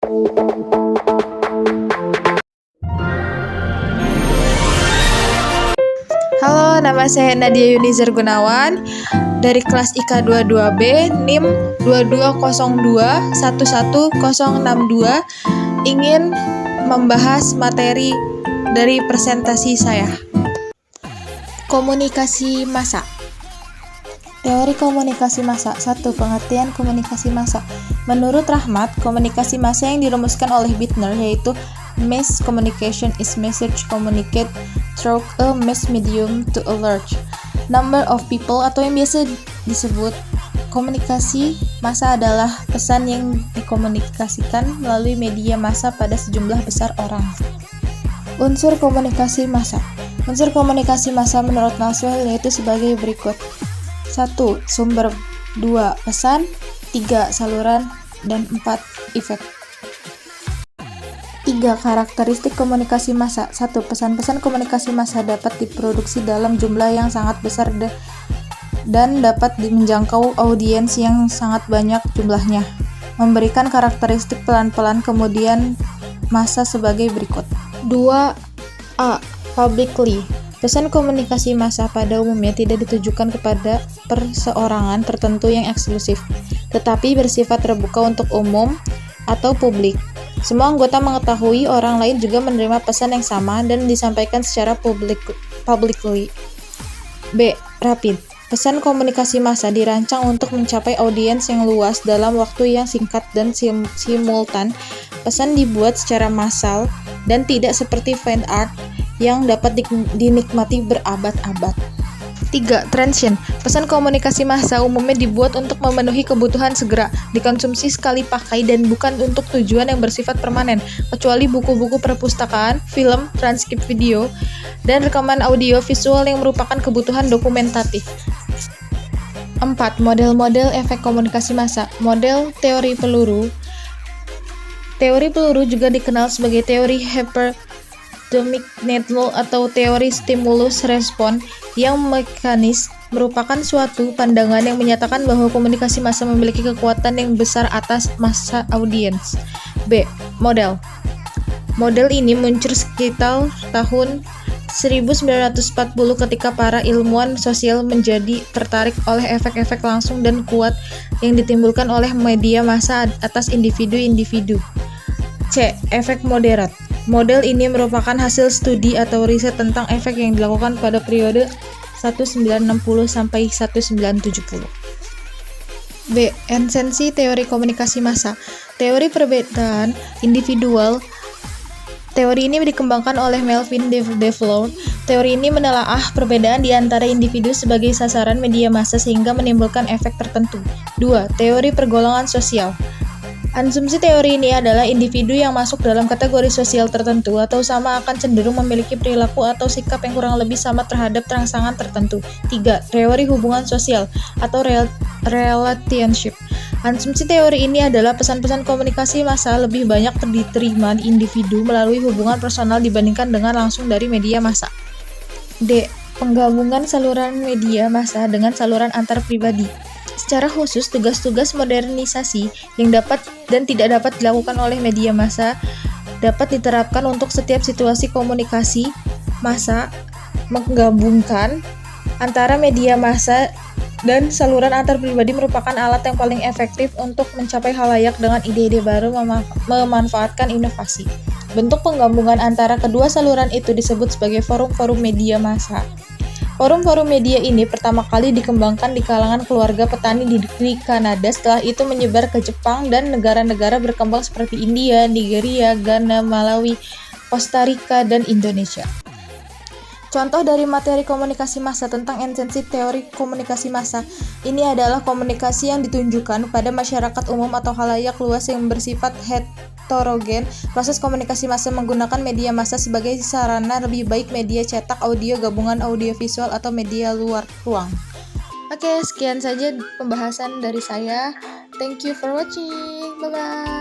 Halo, nama saya Nadia Yunizar Gunawan dari kelas IK 22B NIM 2202111062, ingin membahas materi dari presentasi saya. Komunikasi massa. Teori komunikasi massa. 1. Pengertian komunikasi massa. Menurut Rahmat, komunikasi massa yang dirumuskan oleh Bittner yaitu mass communication is message communicated through a mass medium to a large number of people, atau yang biasa disebut komunikasi massa adalah pesan yang dikomunikasikan melalui media massa pada sejumlah besar orang. Unsur komunikasi massa. Unsur komunikasi massa menurut Maxwell yaitu sebagai berikut. 1. Sumber. 2. Pesan. 3. Saluran. Dan 4. Efek. 3. Karakteristik komunikasi massa. 1. Pesan-pesan komunikasi massa dapat diproduksi dalam jumlah yang sangat besar dan dapat menjangkau audiens yang sangat banyak jumlahnya. Memberikan karakteristik pelan-pelan kemudian massa sebagai berikut. 2. A. Publicly. Pesan komunikasi massa pada umumnya tidak ditujukan kepada perseorangan tertentu yang eksklusif, tetapi bersifat terbuka untuk umum atau publik. Semua anggota mengetahui orang lain juga menerima pesan yang sama dan disampaikan secara publicly. B. Rapid. Pesan komunikasi massa dirancang untuk mencapai audiens yang luas dalam waktu yang singkat dan simultan. Pesan dibuat secara massal dan tidak seperti fan art yang dapat dinikmati berabad-abad. 3. Transient. Pesan komunikasi massa umumnya dibuat untuk memenuhi kebutuhan segera, dikonsumsi sekali pakai dan bukan untuk tujuan yang bersifat permanen, kecuali buku-buku perpustakaan, film, transkrip video, dan rekaman audio visual yang merupakan kebutuhan dokumentatif. 4. Model-model efek komunikasi massa. Model teori peluru. Teori peluru juga dikenal sebagai teori hyperbolic network atau teori stimulus respon yang mekanis, merupakan suatu pandangan yang menyatakan bahwa komunikasi massa memiliki kekuatan yang besar atas massa audiens. B. Model. Model ini muncul sekitar tahun 1940 ketika para ilmuwan sosial menjadi tertarik oleh efek-efek langsung dan kuat yang ditimbulkan oleh media massa atas individu-individu. C. Efek moderat. Model ini merupakan hasil studi atau riset tentang efek yang dilakukan pada periode 1960 sampai 1970. B. Esensi teori komunikasi massa. Teori perbedaan individual. Teori ini dikembangkan oleh Melvin Devereaux. Teori ini menelaah perbedaan di antara individu sebagai sasaran media massa sehingga menimbulkan efek tertentu. 2. Teori pergolongan sosial. Asumsi teori ini adalah individu yang masuk dalam kategori sosial tertentu atau sama akan cenderung memiliki perilaku atau sikap yang kurang lebih sama terhadap rangsangan tertentu. 3. Teori hubungan sosial atau relationship. Asumsi teori ini adalah pesan-pesan komunikasi massa lebih banyak diterima individu melalui hubungan personal dibandingkan dengan langsung dari media massa. D. Penggabungan saluran media massa dengan saluran antar pribadi. Secara khusus, tugas-tugas modernisasi yang dapat dan tidak dapat dilakukan oleh media massa dapat diterapkan untuk setiap situasi komunikasi massa. Menggabungkan antara media massa dan saluran antar pribadi merupakan alat yang paling efektif untuk mencapai khalayak dengan ide-ide baru memanfaatkan inovasi. Bentuk penggabungan antara kedua saluran itu disebut sebagai forum-forum media massa. Forum-forum media ini pertama kali dikembangkan di kalangan keluarga petani di Kanada, setelah itu menyebar ke Jepang dan negara-negara berkembang seperti India, Nigeria, Ghana, Malawi, Costa Rica, dan Indonesia. Contoh dari materi komunikasi massa tentang esensi teori komunikasi massa ini adalah komunikasi yang ditunjukkan pada masyarakat umum atau khalayak luas yang bersifat heterogen. Proses komunikasi massa menggunakan media massa sebagai sarana, lebih baik media cetak, audio, gabungan audiovisual, atau media luar ruang. Oke, sekian saja pembahasan dari saya. Thank you for watching. Bye-bye.